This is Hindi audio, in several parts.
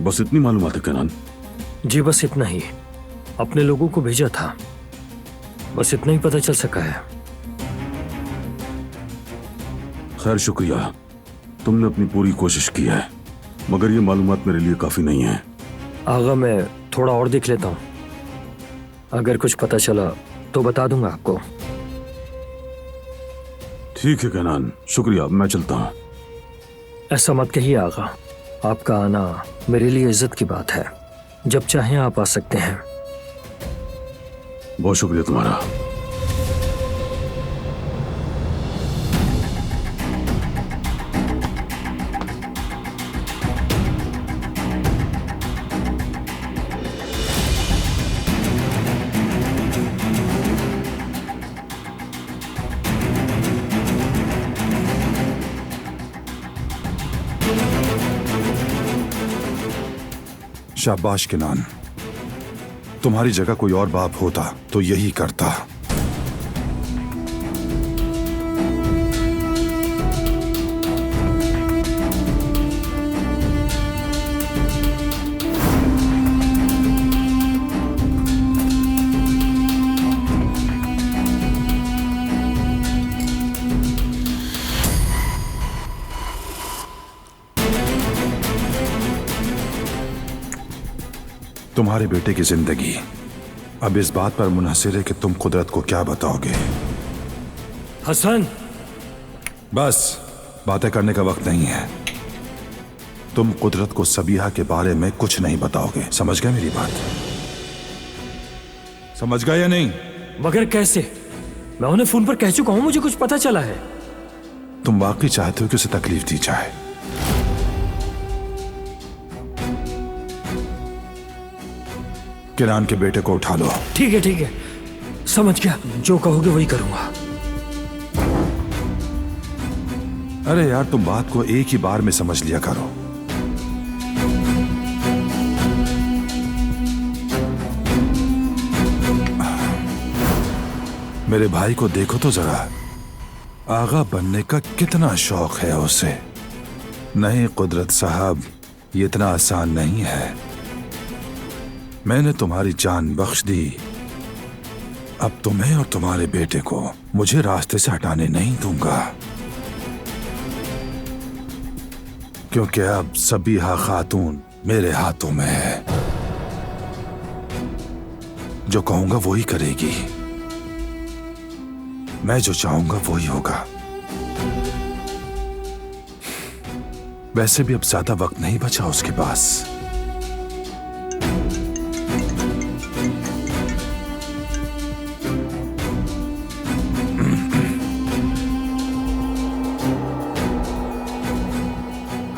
बस इतनी मालूमात है केनान? जी बस इतना ही। अपने लोगों को भेजा था, बस इतना ही पता चल सका है। खैर शुक्रिया, तुमने अपनी पूरी कोशिश की है, मगर ये मालूमात मेरे लिए काफी नहीं है। आगा मैं थोड़ा और देख लेता हूँ, अगर कुछ पता चला तो बता दूंगा आपको। ठीक है केनान, शुक्रिया, मैं चलता हूँ। ऐसा मत कहिए आगा, आपका आना मेरे लिए इज्जत की बात है। जब चाहें आप आ सकते हैं। बहुत शुक्रिया तुम्हारा। शाबाश केनान, तुम्हारी जगह कोई और बाप होता तो यही करता। तुम्हारे बेटे की जिंदगी अब इस बात पर मुनहसिर है कि तुम कुदरत को क्या बताओगे। हसन, बस बातें करने का वक्त नहीं है। तुम कुदरत को सबीहा के बारे में कुछ नहीं बताओगे, समझ गए मेरी बात? समझ गए या नहीं? मगर कैसे? मैं उन्हें फोन पर कह चुका हूं, मुझे कुछ पता चला है। तुम वाकई चाहते हो कि उसे तकलीफ दी जाए? किरान के बेटे को उठा लो। ठीक है, समझ गया, जो कहोगे वही करूंगा। अरे यार, तुम बात को एक ही बार में समझ लिया करो। मेरे भाई को देखो तो जरा, आगा बनने का कितना शौक है उसे। नहीं कुदरत साहब, ये इतना आसान नहीं है। मैंने तुम्हारी जान बख्श दी, अब तुम्हें और तुम्हारे बेटे को मुझे रास्ते से हटाने नहीं दूंगा, क्योंकि अब सबीहा खातून मेरे हाथों में है। जो कहूंगा वही करेगी, मैं जो चाहूंगा वही होगा। वैसे भी अब ज्यादा वक्त नहीं बचा उसके पास।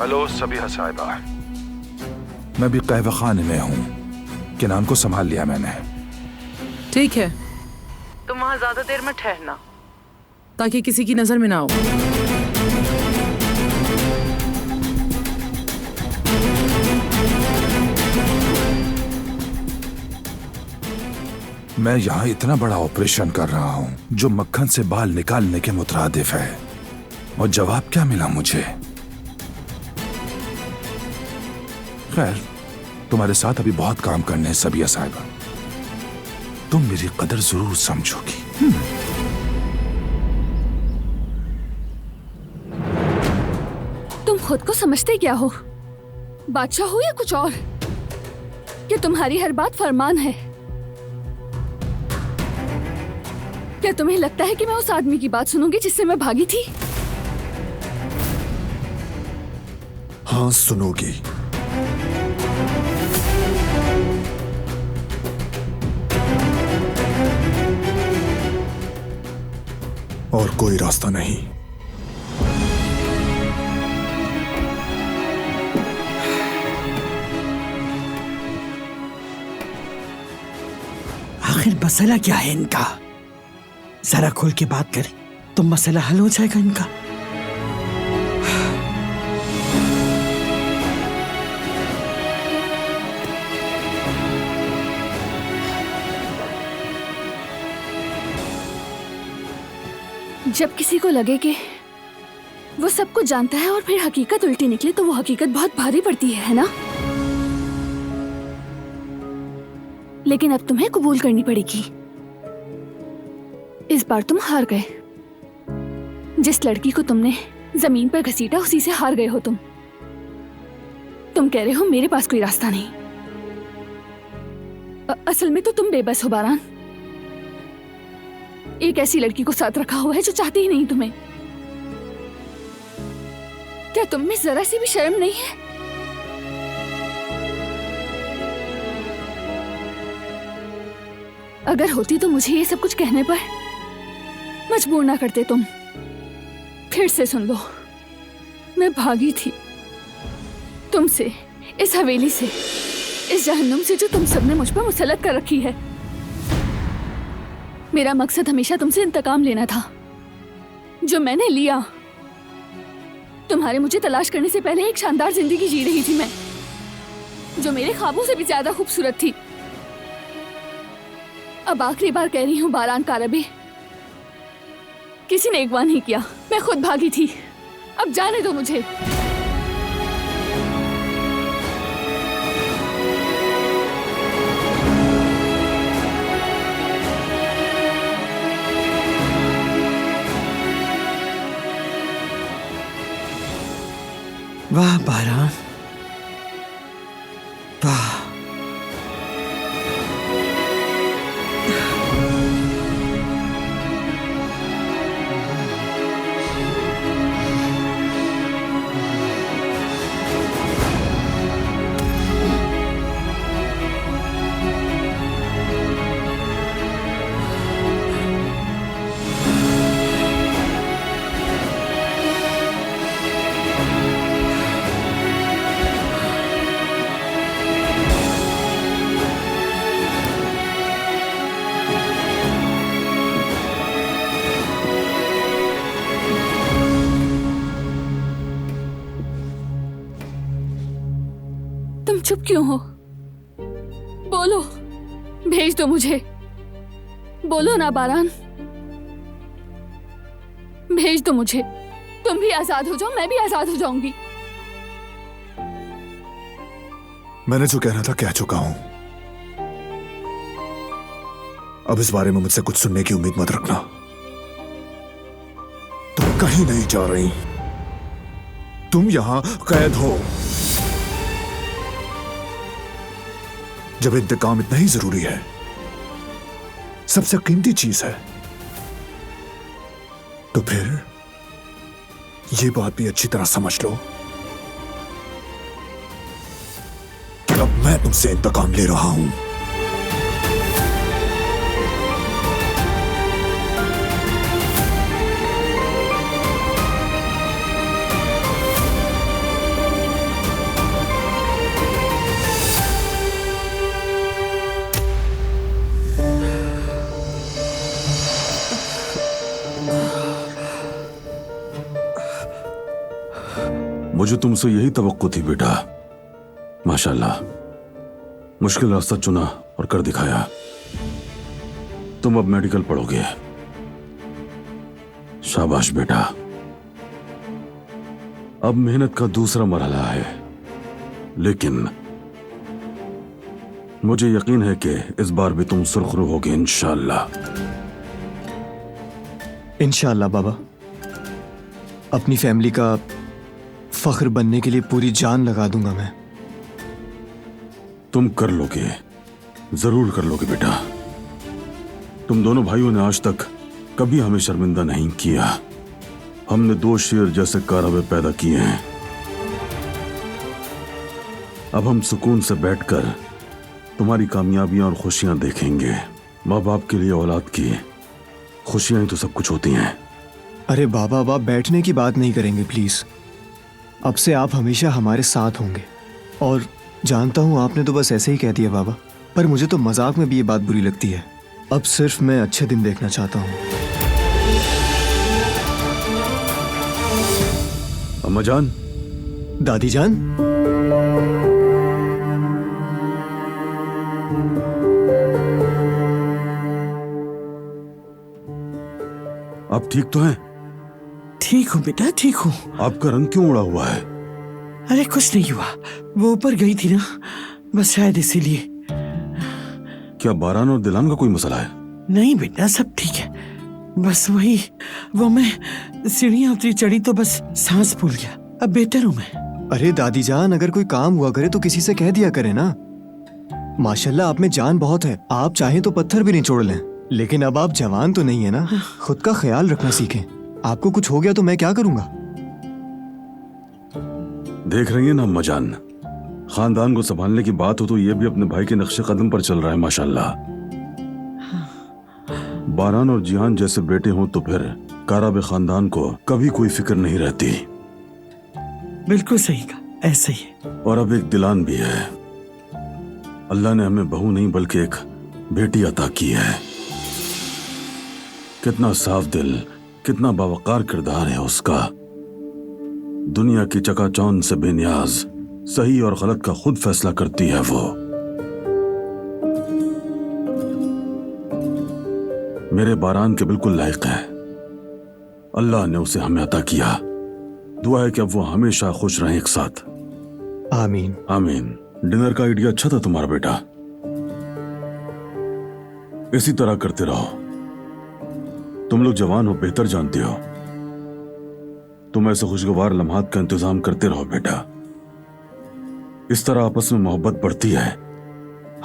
हेलो सबीहा साहिबा, मैं भी कहवा खाने में हूँ। किनान को संभाल लिया मैंने। ठीक है, तुम वहां ज्यादा देर में ठहरना ताकि किसी की नजर में ना हो। मैं यहाँ इतना बड़ा ऑपरेशन कर रहा हूँ जो मक्खन से बाल निकालने के मुतरादिफ है, और जवाब क्या मिला मुझे? खैर, तुम्हारे साथ अभी बहुत काम करने हैं सबीहा साहिबा, तुम मेरी कदर जरूर समझोगी। तुम खुद को समझते क्या हो? बादशाह हो या कुछ और? कि तुम्हारी हर बात फरमान है? क्या तुम्हें लगता है कि मैं उस आदमी की बात सुनूंगी जिससे मैं भागी थी? हाँ, सुनोगी। और कोई रास्ता नहीं। आखिर मसला क्या है इनका? जरा खुल के बात करें तो मसला हल हो जाएगा इनका। जब किसी को लगे कि वो सब कुछ जानता है और फिर हकीकत उल्टी निकले तो वो हकीकत बहुत भारी पड़ती है ना? लेकिन अब तुम्हें कबूल करनी पड़ेगी। इस बार तुम हार गए। जिस लड़की को तुमने जमीन पर घसीटा उसी से हार गए हो तुम। तुम कह रहे हो मेरे पास कोई रास्ता नहीं। असल में तो तुम बेबस हो बारान। एक ऐसी लड़की को साथ रखा हुआ है जो चाहती ही नहीं तुम्हें। क्या तुम में जरा सी भी शर्म नहीं है? अगर होती तो मुझे ये सब कुछ कहने पर मजबूर ना करते तुम। फिर से सुन लो, मैं भागी थी तुमसे, इस हवेली से, इस जहन्नुम से जो तुम सबने मुझ पर मुसल्लत कर रखी है। मेरा मकसद हमेशा तुमसे इंतकाम लेना था, जो मैंने लिया। तुम्हारे मुझे तलाश करने से पहले एक शानदार जिंदगी जी रही थी मैं, जो मेरे ख्वाबों से भी ज्यादा खूबसूरत थी। अब आखिरी बार कह रही हूँ बारान कारबी, किसी ने अगवा नहीं किया, मैं खुद भागी थी। अब जाने दो मुझे। वाह बारान, वाह। तुम चुप क्यों हो? बोलो, भेज दो मुझे। बोलो ना बारान, भेज दो मुझे। तुम भी आजाद हो जाओ, मैं भी आजाद हो जाऊंगी। मैंने जो कहना था कह चुका हूं। अब इस बारे में मुझसे कुछ सुनने की उम्मीद मत रखना। तुम कहीं नहीं जा रही, तुम यहां कैद हो। जब इंतकाम इतना ही जरूरी है, सबसे कीमती चीज है, तो फिर ये बात भी अच्छी तरह समझ लो कि अब मैं तुमसे इंतकाम ले रहा हूं। मुझे तुमसे यही तवक्को थी बेटा। माशाल्लाह, मुश्किल रास्ता चुना और कर दिखाया। तुम अब मेडिकल पढ़ोगे। शाबाश बेटा। अब मेहनत का दूसरा मरहला है, लेकिन मुझे यकीन है कि इस बार भी तुम सुरखरू होगे इंशाअल्लाह। इंशाअल्लाह बाबा, अपनी फैमिली का फख्र बनने के लिए पूरी जान लगा दूंगा मैं। तुम कर लोगे, जरूर कर लोगे बेटा। तुम दोनों भाइयों ने आज तक कभी हमें शर्मिंदा नहीं किया। हमने दो शेर जैसे कारवे पैदा किए हैं। अब हम सुकून से बैठकर तुम्हारी कामयाबियां और खुशियां देखेंगे। माँ बाप के लिए औलाद की खुशियां ही तो सब कुछ होती हैं। अरे बाबा, अब आप बैठने की बात नहीं करेंगे प्लीज। अब से आप हमेशा हमारे साथ होंगे। और जानता हूँ आपने तो बस ऐसे ही कह दिया बाबा, पर मुझे तो मजाक में भी ये बात बुरी लगती है। अब सिर्फ मैं अच्छे दिन देखना चाहता हूँ। अम्मा जान, दादी जान, आप ठीक तो हैं? ठीक हूँ बेटा, ठीक हूँ। आपका रंग क्यों उड़ा हुआ है? अरे कुछ नहीं हुआ, वो ऊपर गई थी ना, बस शायद इसीलिए। क्या बारान और दिलान का कोई मसला है? नहीं बेटा, सब ठीक है। बस वो मैं सीढ़ियां उतरी चढ़ी तो बस सांस फूल गया। अब बेटर हूं मैं। अरे दादी जान, अगर कोई काम हुआ करे तो किसी से कह दिया करे ना। माशाल्लाह आप में जान बहुत है, आप चाहें तो पत्थर भी नहीं छोड़ लें। लेकिन अब आप जवान तो नहीं है ना, खुद का ख्याल रखना सीखें। आपको कुछ हो गया तो मैं क्या करूंगा? देख रही है ना अम्मा जान, खानदान को संभालने की बात हो तो ये भी अपने भाई के नक्शे कदम पर चल रहा है माशाल्लाह। बारान और जिहान जैसे बेटे हों तो फिर काराबे खानदान को कभी कोई फिक्र नहीं रहती। बिल्कुल सही कहा, ऐसे ही है। और अब एक दिलान भी है। अल्लाह ने हमें बहू नहीं बल्कि एक बेटी अता की है। कितना साफ दिल, कितना बावकार किरदार है उसका। दुनिया की चकाचौंध से बेनियाज, सही और गलत का खुद फैसला करती है वो। मेरे बारान के बिल्कुल लायक है। अल्लाह ने उसे हमें अता किया। दुआ है कि अब वो हमेशा खुश रहें एक साथ। आमीन। आमीन। डिनर का आइडिया अच्छा था तुम्हारा बेटा, इसी तरह करते रहो। तुम लोग जवान हो, बेहतर जानते हो। तुम ऐसे खुशगवार लम्हात का इंतजाम करते रहो बेटा। इस तरह आपस में मोहब्बत बढ़ती है।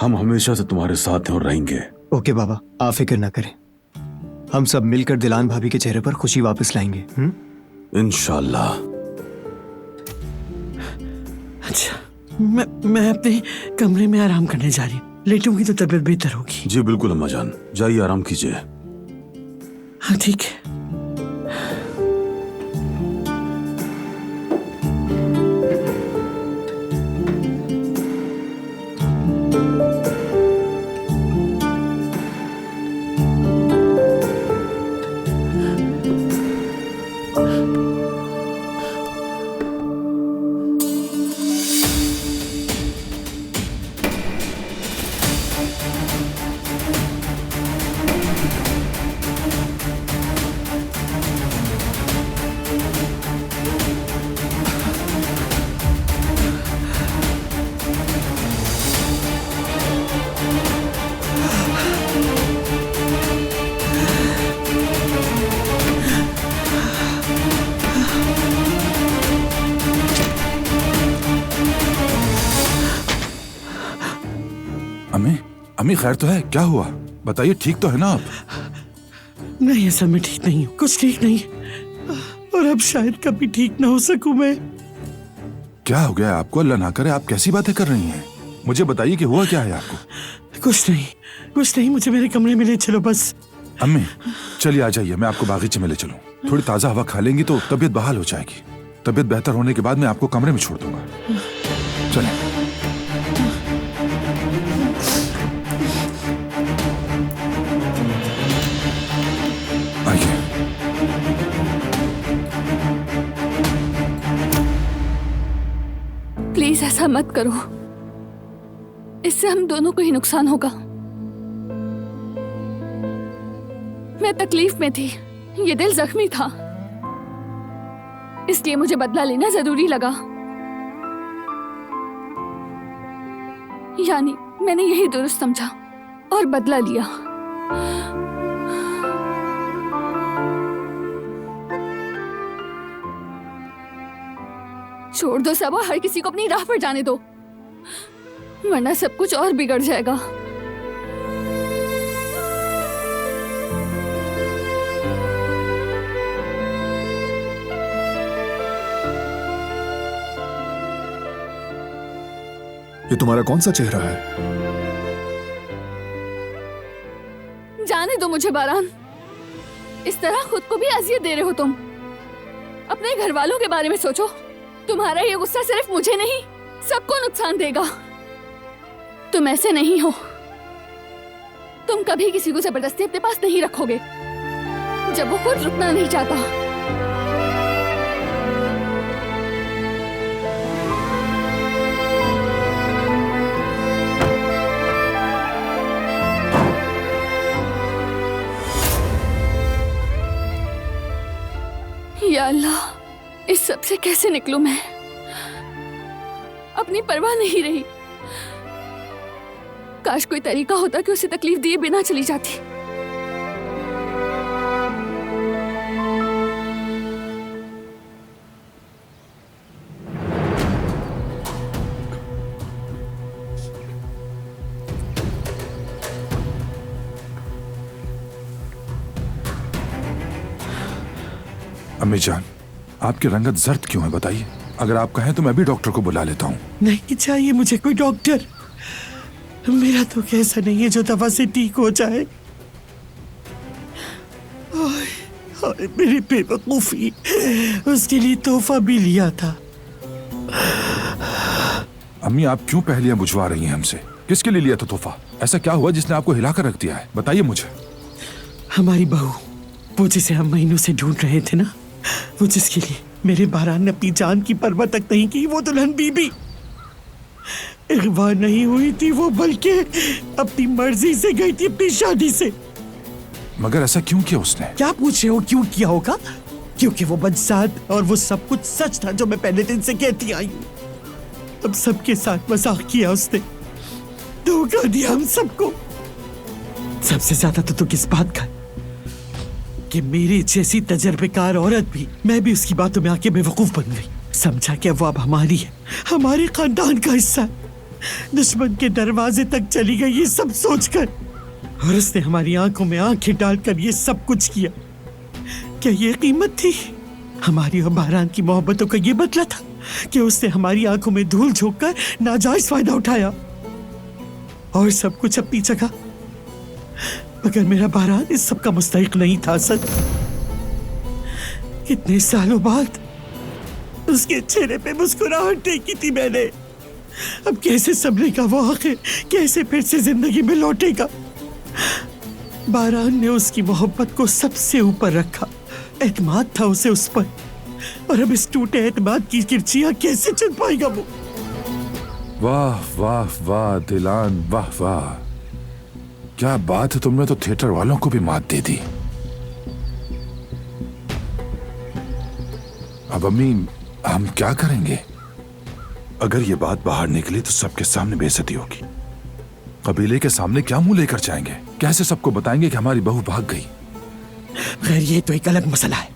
हम हमेशा से तुम्हारे साथ हैं और रहेंगे। ओके बाबा, आप फिक्र ना करें। हम सब मिलकर दिलान भाभी के चेहरे पर खुशी वापस लाएंगे। इंशाल्लाह। अच्छा, मैं अपने कमरे में आराम करने जा रही हूँ। लेटूंगी तो तबीयत बेहतर होगी। जी बिल्कुल अम्मा जान, जाइए आराम कीजिए। हाँ ठीक है। अम्मी खैर तो है? क्या हुआ बताइए, ठीक तो है ना आप? नहीं, असल में ठीक नहीं हूँ, कुछ ठीक नहीं। और अब शायद कभी ठीक ना हो सकूं मैं। क्या हो गया आपको? अल्लाह ना करे, आप कैसी बातें कर रही हैं? मुझे बताइए कि हुआ क्या है आपको? कुछ नहीं, मुझे मेरे कमरे में ले चलो बस। अम्मी चलिए आ जाइए, मैं आपको बागीचे में ले चलूं। थोड़ी ताजा हवा खा लेंगी तो तबीयत बहाल हो जाएगी। तबीयत बेहतर होने के बाद मैं आपको कमरे में छोड़ दूंगा। चलें। प्लीज ऐसा मत करो, इससे हम दोनों को ही नुकसान होगा। मैं तकलीफ में थी, ये दिल जख्मी था, इसलिए मुझे बदला लेना जरूरी लगा। यानी मैंने यही दुरुस्त समझा और बदला लिया। छोड़ दो सब और हर किसी को अपनी राह पर जाने दो, वरना सब कुछ और बिगड़ जाएगा। ये तुम्हारा कौन सा चेहरा है? जाने दो मुझे बारान, इस तरह खुद को भी अजियत दे रहे हो तुम। अपने घर वालों के बारे में सोचो, तुम्हारा ये गुस्सा सिर्फ मुझे नहीं सबको नुकसान देगा। तुम ऐसे नहीं हो, तुम कभी किसी को जबरदस्ती अपने पास नहीं रखोगे जब वो खुद रुकना नहीं चाहता। या अल्लाह, इस सब से कैसे निकलूं मैं? अपनी परवाह नहीं रही। काश कोई तरीका होता कि उसे तकलीफ दिए बिना चली जाती। अम्मी जान, आपकी रंगत जर्द क्यों है बताइए। अगर आप कहें तो मैं भी डॉक्टर को बुला लेता हूँ। नहीं चाहिए मुझे कोई डॉक्टर। मेरा तो कैसा नहीं है जो दवा से ठीक हो जाए। ओए, ओए, मेरी बेवकूफी, उसके लिए तोहफा भी लिया था। अम्मी आप क्यों पहेलियां बुझवा रही हैं हमसे? किसके लिए लिया था तोहफा? ऐसा क्या हुआ जिसने आपको हिलाकर रख दिया है? बताइए मुझे। हमारी बहू, वो जिसे हम महीनों से ढूंढ रहे थे ना, वो जिसके लिए मेरे बारान ने अपनी जान की परवाह तक नहीं की, वो दुल्हन बीबी अगवा नहीं हुई थी वो, बल्कि अपनी मर्जी से गई थी अपनी शादी से। मगर ऐसा क्यों किया उसने? क्या पूछ रहे हो क्यों किया होगा? क्योंकि वो बदसात और वो सब कुछ सच था जो मैं पहले दिन से कहती आई हूँ। अब सबके साथ मजाक किया उसने, धोखा दिया हम सबको। सबसे ज्यादा तो किस बात का कि मेरी जैसी तजर्बेकार औरत भी, मैं भी उसकी बातों में आके बेवकूफ बन गई। समझा कि वो अब हमारी है, हमारे खानदान का हिस्सा है। दुश्मन के दरवाजे तक चली गई ये सब सोचकर, और उसने हमारी आंखों में आंखें डालकर ये सब कुछ किया। क्या ये कीमत थी? हमारी और बारान की मोहब्बतों का ये बदला था कि उसने हमारी आंखों में धूल झोंक कर नाजायज फायदा उठाया। और सब कुछ अपनी जगह, मगर मेरा बारान इस सब का मुस्तहिक नहीं था। सच, कितने सालों बाद उसके चेहरे पे मुस्कुराहट देखी थी मैंने। अब कैसे संभलेगा वो आखिर? कैसे फिर से जिंदगी में लौटेगा? बारान ने उसकी मोहब्बत को सबसे ऊपर रखा, एतमाद था उसे उस पर, और अब इस टूटे एतमाद की किरचियां कैसे चुन पाएगा वो? वाह वाह वाह दिलान, वाह वाह, क्या बात है। तुमने तो थिएटर वालों को भी मात दे दी। अब अम्मी हम क्या करेंगे? अगर ये बात बाहर निकली तो सबके सामने बेइज्जती होगी। कबीले के सामने क्या मुंह लेकर जाएंगे? कैसे सबको बताएंगे कि हमारी बहू भाग गई? खैर, ये तो एक अलग मसला है।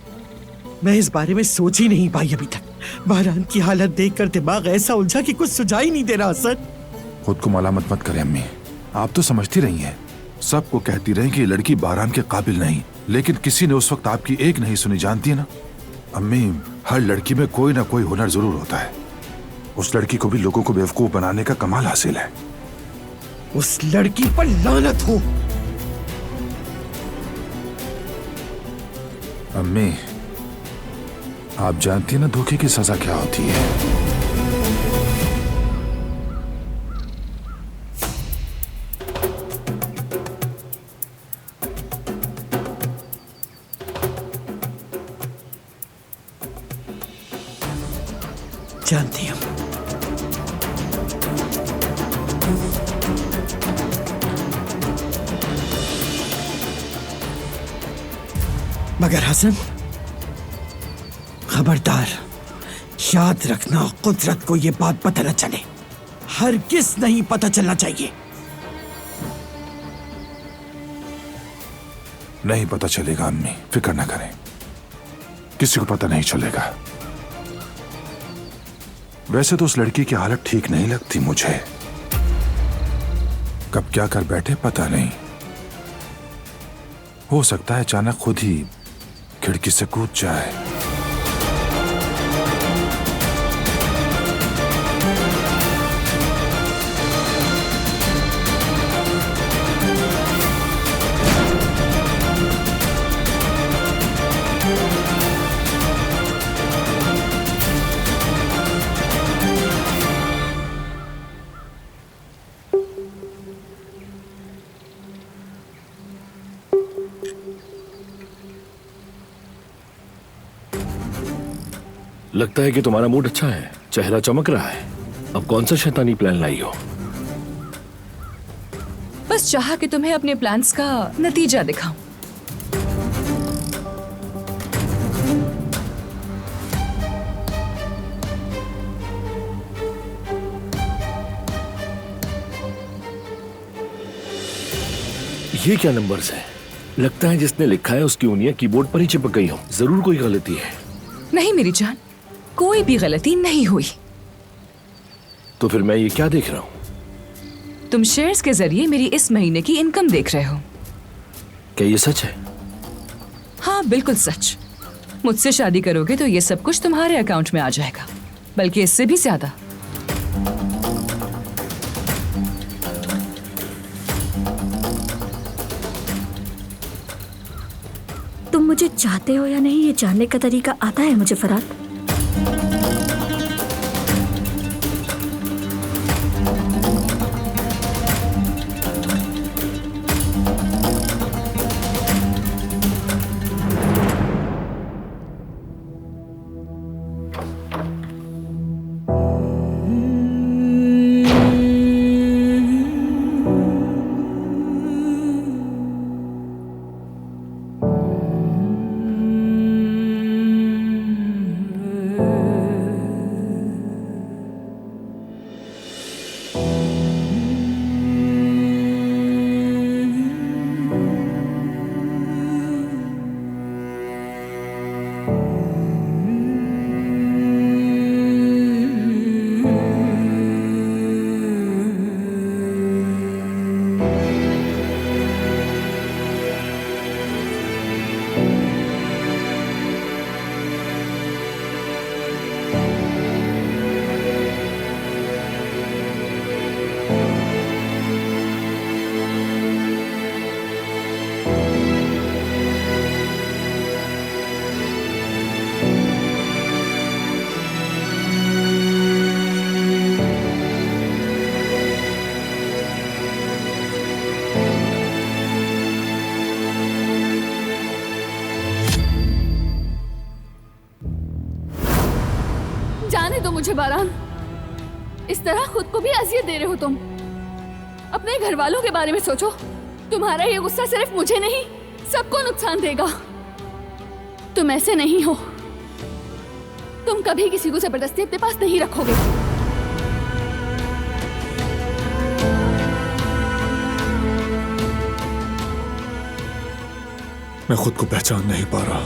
मैं इस बारे में सोच ही नहीं पाई अभी तक। बारान की हालत देखकर दिमाग ऐसा उलझा कि कुछ सुझा ही नहीं दे रहा। सर, खुद को मलामत मत करें अम्मी, आप तो समझती रही हैं। सबको कहती रही कि ये लड़की बारान के काबिल नहीं, लेकिन किसी ने उस वक्त आपकी एक नहीं सुनी। जानती है ना अम्मी, हर लड़की में कोई ना कोई हुनर जरूर होता है। उस लड़की को भी लोगों को बेवकूफ बनाने का कमाल हासिल है। उस लड़की पर लानत हो। अम्मी, आप जानती हैं ना धोखे की सजा क्या होती है? जानती हूं। मगर हसन, खबरदार, याद रखना कुदरत को ये बात पता न चले। हरगिज़ नहीं पता चलना चाहिए। नहीं पता चलेगा अम्मी, फिक्र ना करें, किसी को पता नहीं चलेगा। वैसे तो उस लड़की की हालत ठीक नहीं लगती मुझे। कब क्या कर बैठे पता नहीं। हो सकता है अचानक खुद ही खिड़की से कूद जाए। लगता है कि तुम्हारा मूड अच्छा है, चेहरा चमक रहा है। अब कौन सा शैतानी प्लान लाई हो? बस चाहा कि तुम्हें अपने प्लान्स का नतीजा दिखाऊं। ये क्या नंबर्स है? लगता है जिसने लिखा है उसकी उंगलियां कीबोर्ड पर ही चिपक गई हो। जरूर कोई गलती है। नहीं मेरी जान, कोई भी गलती नहीं हुई। तो फिर मैं ये क्या देख रहा हूँ? तुम शेयर्स के जरिए मेरी इस महीने की इनकम देख रहे हो। क्या ये सच है? हाँ बिल्कुल सच। मुझसे शादी करोगे तो ये सब कुछ तुम्हारे अकाउंट में आ जाएगा, बल्कि इससे भी ज्यादा। तुम मुझे चाहते हो या नहीं ये जानने का तरीका आता है मुझे फरात। जाने दो मुझे बारान। इस तरह खुद को भी अजियत दे रहे हो तुम। अपने घर वालों के बारे में सोचो। तुम्हारा ये गुस्सा सिर्फ मुझे नहीं, सबको नुकसान देगा। तुम ऐसे नहीं हो। तुम कभी किसी को जबरदस्ती अपने पास नहीं रखोगे। मैं खुद को पहचान नहीं पा रहा।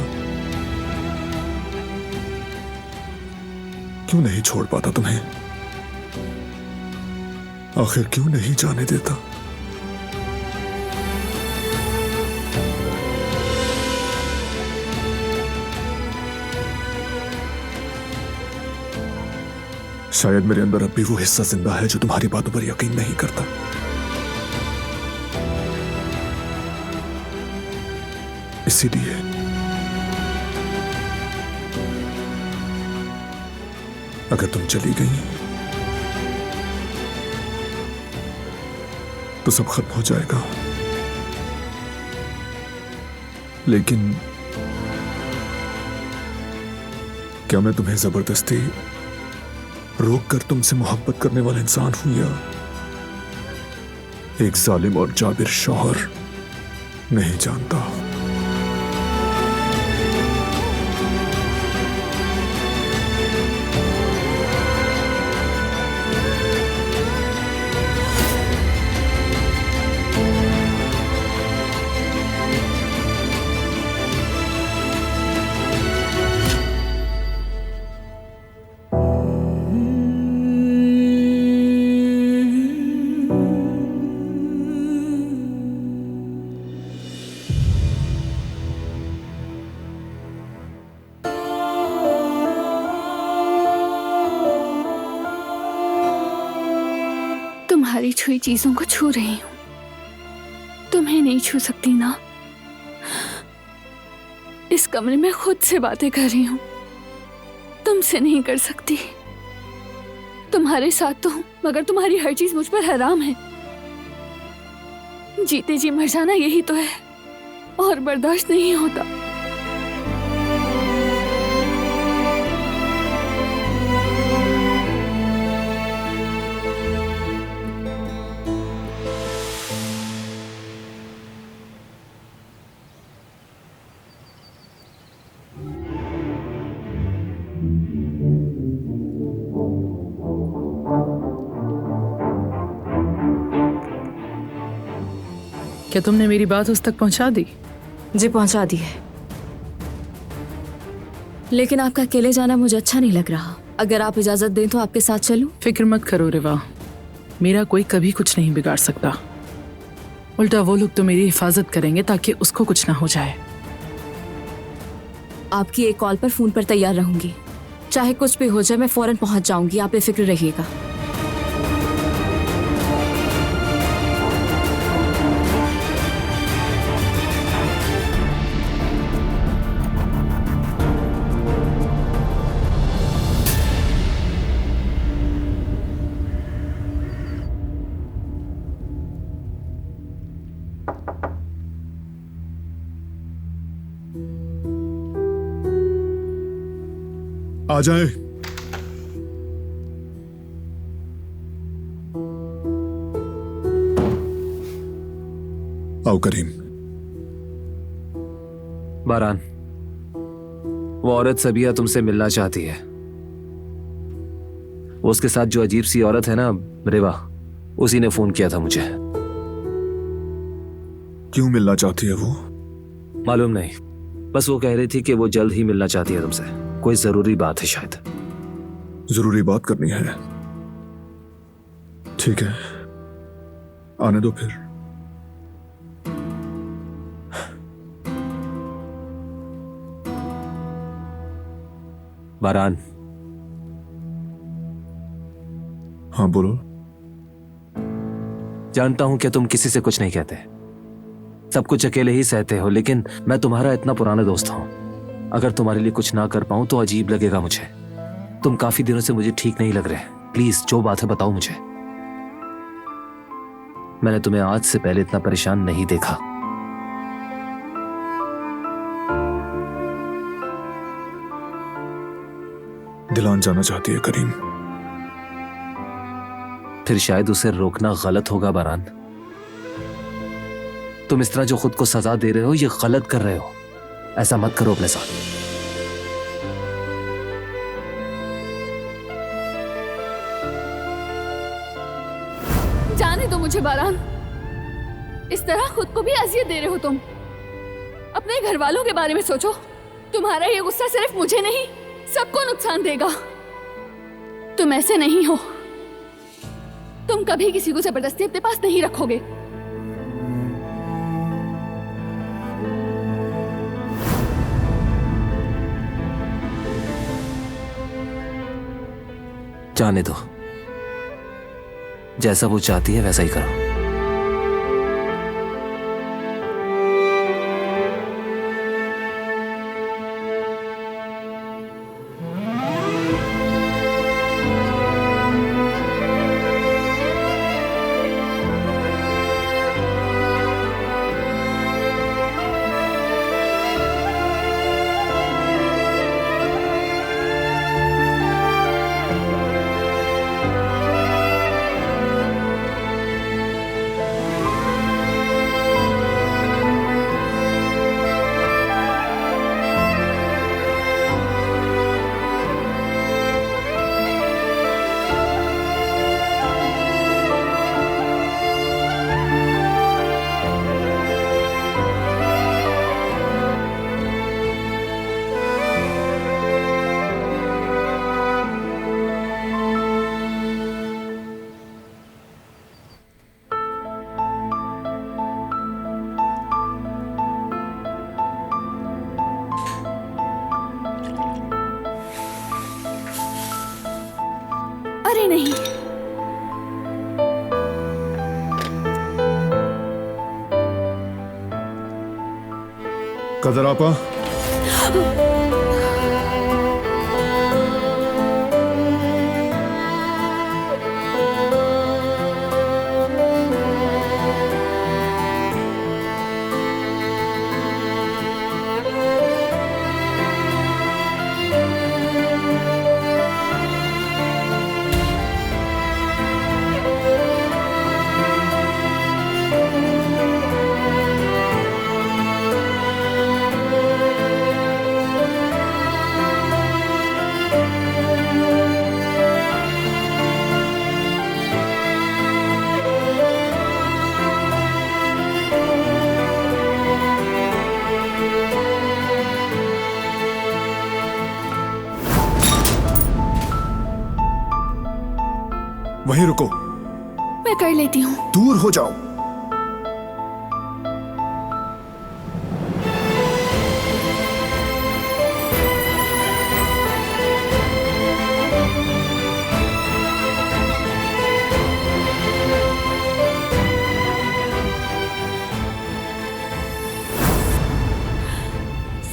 क्यों नहीं छोड़ पाता तुम्हें? आखिर क्यों नहीं जाने देता? शायद मेरे अंदर अब भी वो हिस्सा जिंदा है जो तुम्हारी बातों पर यकीन नहीं करता। इसीलिए अगर तुम चली गई तो सब खत्म हो जाएगा। लेकिन क्या मैं तुम्हें जबरदस्ती रोक कर तुमसे मोहब्बत करने वाला इंसान हूं या एक जालिम और जाबिर शौहर? नहीं जानता। तुम्हारी छुई चीजों को छू रही हूं। तुम्हें नहीं छू सकती ना। इस कमरे में खुद से बातें कर रही हूं, तुमसे नहीं कर सकती। तुम्हारे साथ तो हूं, मगर तुम्हारी हर चीज मुझ पर हराम है। जीते जी मर जाना यही तो है, और बर्दाश्त नहीं होता। क्या तुमने मेरी बात उस तक पहुंचा दी? जी पहुंचा दी है, लेकिन आपका अकेले जाना मुझे अच्छा नहीं लग रहा। अगर आप इजाजत दें तो आपके साथ चलूं? फिक्र मत करो रिवा, मेरा कोई कभी कुछ नहीं बिगाड़ सकता। उल्टा वो लोग तो मेरी हिफाजत करेंगे ताकि उसको कुछ ना हो जाए। आपकी एक कॉल पर फोन पर तैयार रहूंगी, चाहे कुछ भी हो जाए मैं फौरन पहुंच जाऊंगी। आप बेफिक्र रहिएगा। आ जाए। आओ करीम। बारान, वो औरत सबिया तुमसे मिलना चाहती है। वो उसके साथ जो अजीब सी औरत है ना, रेवा, उसी ने फोन किया था मुझे। क्यों मिलना चाहती है वो? मालूम नहीं, बस वो कह रही थी कि वो जल्द ही मिलना चाहती है तुमसे। कोई जरूरी बात है शायद। जरूरी बात करनी है? ठीक है, आने दो फिर। बारान। हाँ बोलो। जानता हूं कि तुम किसी से कुछ नहीं कहते, सब कुछ अकेले ही सहते हो, लेकिन मैं तुम्हारा इतना पुराना दोस्त हूं। अगर तुम्हारे लिए कुछ ना कर पाऊं तो अजीब लगेगा मुझे। तुम काफी दिनों से मुझे ठीक नहीं लग रहे। प्लीज जो बात है बताओ मुझे। मैंने तुम्हें आज से पहले इतना परेशान नहीं देखा। दिलान जाना चाहती है करीम। फिर शायद उसे रोकना गलत होगा बारान। तुम इस तरह जो खुद को सजा दे रहे हो ये गलत कर रहे हो। ऐसा मत करो अपने साथ। जाने दो मुझे बारान। इस तरह खुद को भी अजियत दे रहे हो तुम। अपने घर वालों के बारे में सोचो। तुम्हारा ये गुस्सा सिर्फ मुझे नहीं सबको नुकसान देगा। तुम ऐसे नहीं हो। तुम कभी किसी को जबरदस्ती अपने पास नहीं रखोगे। जाने दो, जैसा वो चाहती है वैसा ही करो। अरे नहीं, कदर आपा। वहीं रुको, मैं कर लेती हूँ। दूर हो जाओ।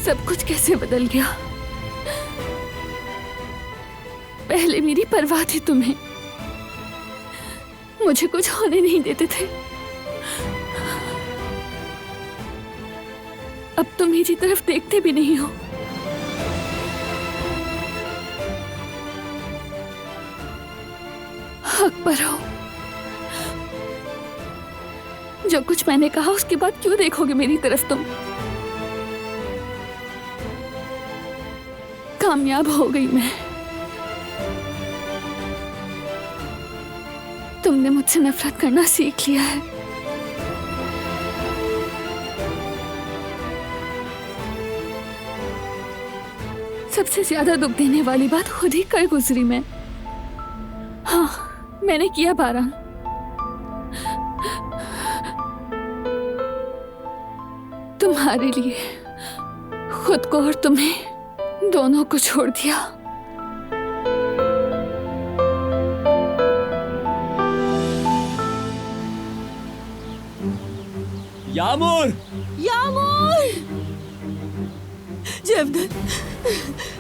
सब कुछ कैसे बदल गया। पहले मेरी परवाह थी तुम्हें, मुझे कुछ होने नहीं देते थे। अब तुम मेरी तरफ देखते भी नहीं हो। हक पर हो। जो कुछ मैंने कहा उसके बाद क्यों देखोगे मेरी तरफ तुम? कामयाब हो गई मैं। तुमने मुझसे नफरत करना सीख लिया है। सबसे ज्यादा दुख देने वाली बात खुद ही कर गुजरी मैं। हाँ, मैंने किया बाराम। तुम्हारे लिए खुद को और तुम्हें दोनों को छोड़ दिया। यामूर! यामूर! जेवदत,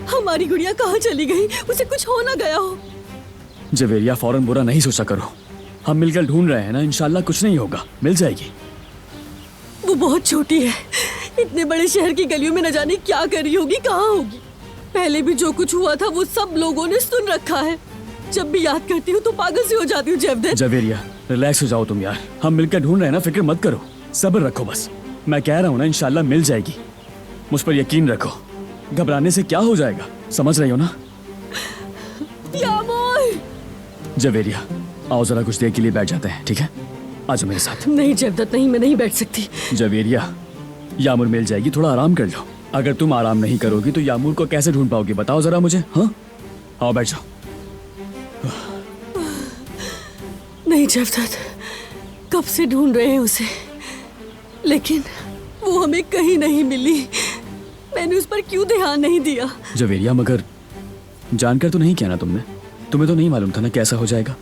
हमारी गुड़िया कहाँ चली गई? उसे कुछ हो ना गया हो? जवेरिया, फौरन बुरा नहीं सोचा करो। हम मिलकर ढूंढ रहे हैं ना, इंशाल्लाह कुछ नहीं होगा, मिल जाएगी। वो बहुत छोटी है, इतने बड़े शहर की गलियों में न जाने क्या कर रही होगी, कहाँ होगी। पहले भी जो कुछ हुआ था वो सब लोगों ने सुन रखा है। जब भी याद करती हूँ तो पागल सी हो जाती हूँ। जेवदत, जवेरिया, रिलैक्स हो जाओ तुम यार। हम मिलकर ढूंढ रहे हैं ना, फिक्र मत करो, सब्र रखो बस। मैं कह रहा हूँ ना, इंशाल्लाह मिल जाएगी। मुझ पर यकीन रखो, घबराने से क्या हो जाएगा, समझ रही हो ना? यामूर! जवेरिया, आओ जरा कुछ देर के लिए बैठ जाते हैं, ठीक है? आ जाओ मेरे साथ। नहीं जेवदत, नहीं, मैं नहीं बैठ सकती। जवेरिया, यामूर मिल जाएगी, थोड़ा आराम कर लो। अगर तुम आराम नहीं करोगी तो यामूर को कैसे ढूंढ पाओगी, बताओ जरा मुझे। हाँ, आओ बैठ जाओ। नहीं जेवदत, कब से ढूंढ रहे हैं उसे, लेकिन वो हमें कहीं नहीं मिली। मैंने उस पर क्यों ध्यान नहीं दिया? जवेरिया, मगर जानकर तो नहीं किया ना तुमने? तुम्हें तो नहीं मालूम था ना कैसा हो जाएगा।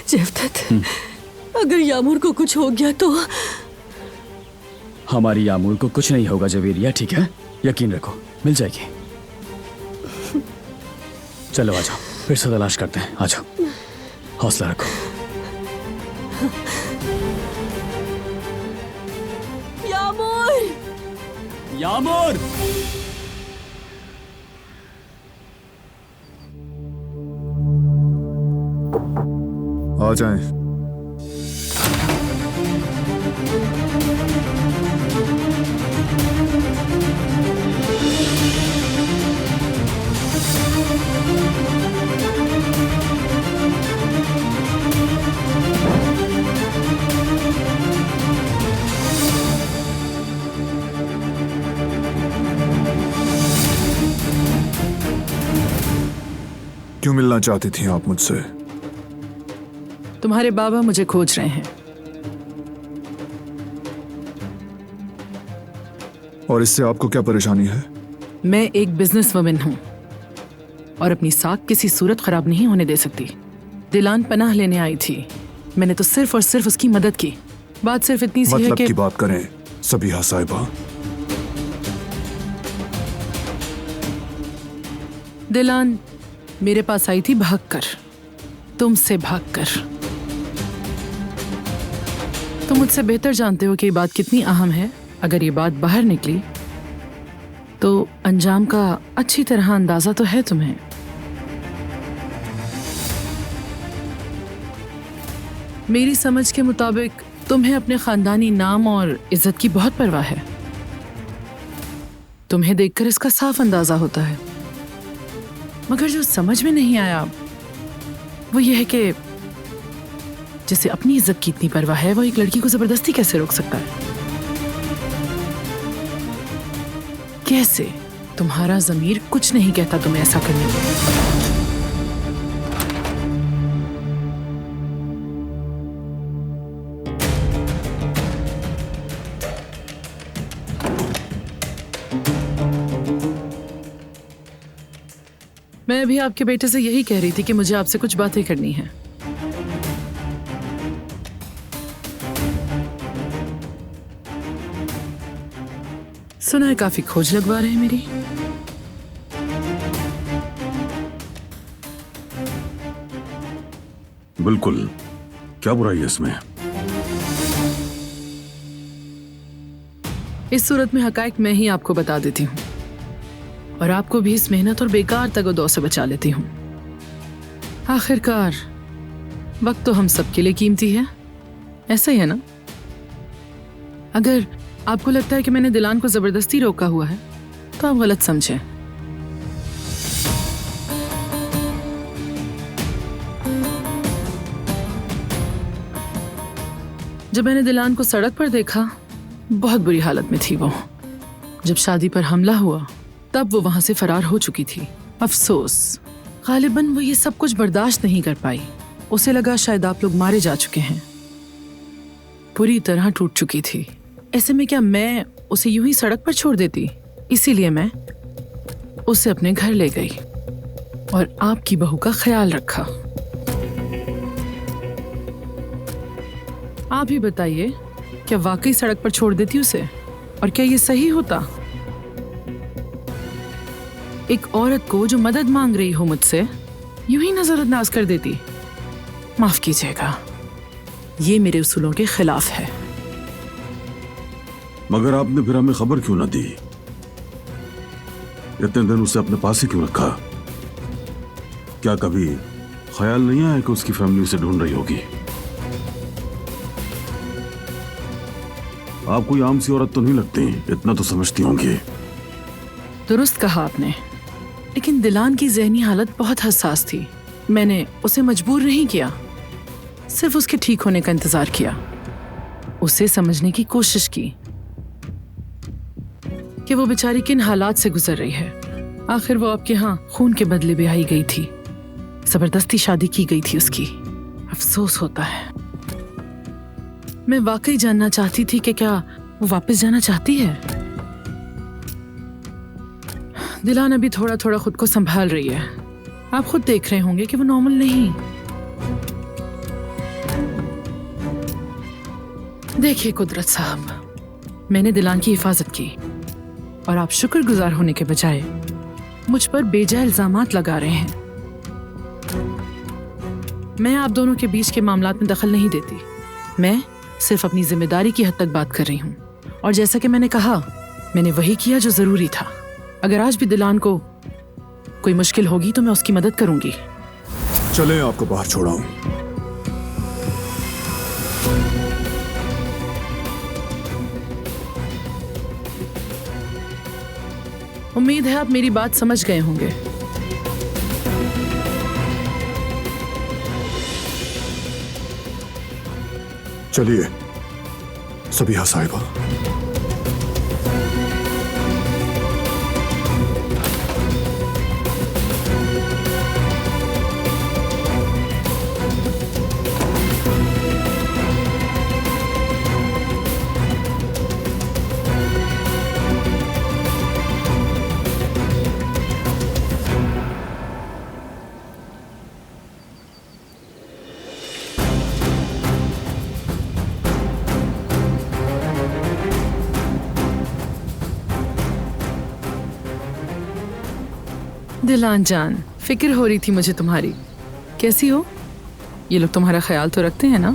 जेवदत, अगर यामूर को कुछ हो गया तो? हमारी यामूर को कुछ नहीं होगा जवेरिया, ठीक है? यकीन रखो, मिल जाएगी। चलो आ जाओ, फिर से तलाश करते हैं। आ जाओ, हौसला रखो। यामूर! यामूर! आ जाएं। क्यों मिलना चाहती थी आप मुझसे? तुम्हारे बाबा मुझे खोज रहे हैं। और इससे आपको क्या परेशानी है? मैं एक बिजनेस वुमेन हूं और अपनी साख किसी सूरत खराब नहीं होने दे सकती। दिलान पनाह लेने आई थी, मैंने तो सिर्फ और सिर्फ उसकी मदद की। बात सिर्फ इतनी सी है मतलब कि की बात करें सबिहा साहिबा। दिलान मेरे पास आई थी भागकर, तुमसे भागकर। तुम मुझसे बेहतर जानते हो कि ये बात कितनी अहम है। अगर ये बात बाहर निकली तो अंजाम का अच्छी तरह अंदाजा तो है तुम्हें। मेरी समझ के मुताबिक तुम्हें अपने खानदानी नाम और इज्जत की बहुत परवाह है। तुम्हें देखकर इसका साफ अंदाजा होता है। मगर जो समझ में नहीं आया वो ये है कि जिसे अपनी इज्जत की इतनी परवाह है वो एक लड़की को जबरदस्ती कैसे रोक सकता है? कैसे? तुम्हारा ज़मीर कुछ नहीं कहता तुम्हें ऐसा करने को। मैं भी आपके बेटे से यही कह रही थी कि मुझे आपसे कुछ बातें करनी है। सुना है काफी खोज लगवा रहे हैं मेरी। बिल्कुल, क्या बुराई है इसमें? इस सूरत में हकायक मैं ही आपको बता देती हूँ और आपको भी इस मेहनत और बेकार तगदो से बचा लेती हूँ। आखिरकार वक्त तो हम सबके लिए कीमती है, ऐसा ही है ना? अगर आपको लगता है कि मैंने दिलान को जबरदस्ती रोका हुआ है तो आप गलत समझें। जब मैंने दिलान को सड़क पर देखा, बहुत बुरी हालत में थी वो। जब शादी पर हमला हुआ तब वो वहां से फरार हो चुकी थी। अफसोस, गालिबन वो ये सब कुछ बर्दाश्त नहीं कर पाई। उसे लगा शायद आप लोग मारे जा चुके हैं। पूरी तरह टूट चुकी थी। ऐसे में क्या मैं उसे यूं ही सड़क पर छोड़ देती? इसीलिए मैं उसे अपने घर ले गई और आपकी बहू का ख्याल रखा। आप ही बताइए, क्या वाकई सड़क पर छोड़ देती उसे? और क्या ये सही होता? एक औरत को जो मदद मांग रही हो मुझसे यूं ही नजरअंदाज कर देती? माफ कीजिएगा, ये मेरे उसूलों के खिलाफ है। मगर आपने फिर हमें खबर क्यों ना दी? इतने दिन उसे अपने पास ही क्यों रखा? क्या कभी ख्याल नहीं आया कि उसकी फैमिली उसे ढूंढ रही होगी? आप कोई आम सी औरत तो नहीं लगती, इतना तो समझती होंगी। दुरुस्त कहा आपने, लेकिन दिलान की ज़हनी हालत बहुत हसास थी। मैंने उसे मजबूर नहीं किया, सिर्फ उसके ठीक होने का इंतजार किया। उसे समझने की कोशिश की कि वो बेचारी किन हालात से गुजर रही है। आखिर वो आपके यहाँ खून के बदले ब्याही गई थी, जबरदस्ती शादी की गई थी उसकी। अफसोस होता है। मैं वाकई जानना चाहती थी कि क्या वो वापस जाना चाहती है। दिलान अभी थोड़ा थोड़ा खुद को संभाल रही है। आप खुद देख रहे होंगे कि वो नॉर्मल नहीं। देखिए कुदरत साहब, मैंने दिलान की हिफाजत की और आप शुक्रगुजार होने के बजाय मुझ पर बेजा इल्जामात लगा रहे हैं। मैं आप दोनों के बीच के मामलात में दखल नहीं देती। मैं सिर्फ अपनी जिम्मेदारी की हद तक बात कर रही हूँ और जैसा कि मैंने कहा, मैंने वही किया जो जरूरी था। अगर आज भी दिलान को कोई मुश्किल होगी तो मैं उसकी मदद करूंगी। चलें, आपको बाहर छोड़ाऊं। उम्मीद है आप मेरी बात समझ गए होंगे। चलिए सबिहा साहिबा। दिलान जान, फिक्र हो रही थी मुझे तुम्हारी। कैसी हो? ये लोग तुम्हारा ख्याल तो रखते हैं ना?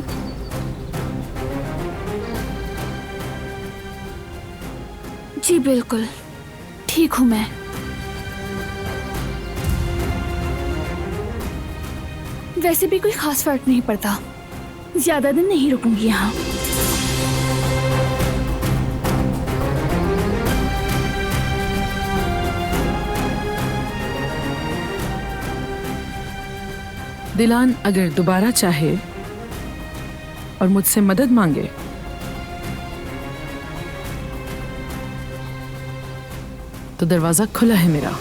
जी बिल्कुल, ठीक हूं मैं। वैसे भी कोई खास फर्क नहीं पड़ता। ज्यादा दिन नहीं रुकूंगी यहाँ। दिलान अगर दोबारा चाहे और मुझसे मदद मांगे तो दरवाजा खुला है मेरा।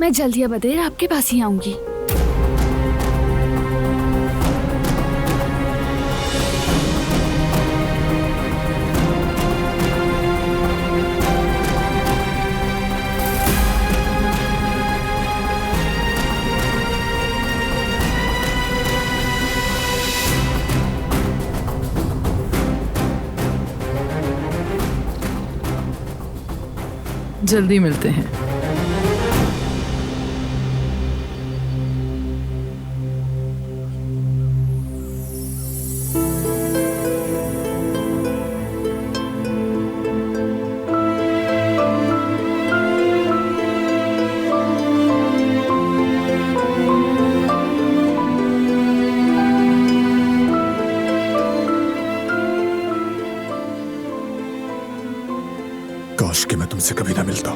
मैं जल्द या बदेर आपके पास ही आऊंगी। जल्दी मिलते हैं। काश कि मैं तुमसे कभी ना मिलता।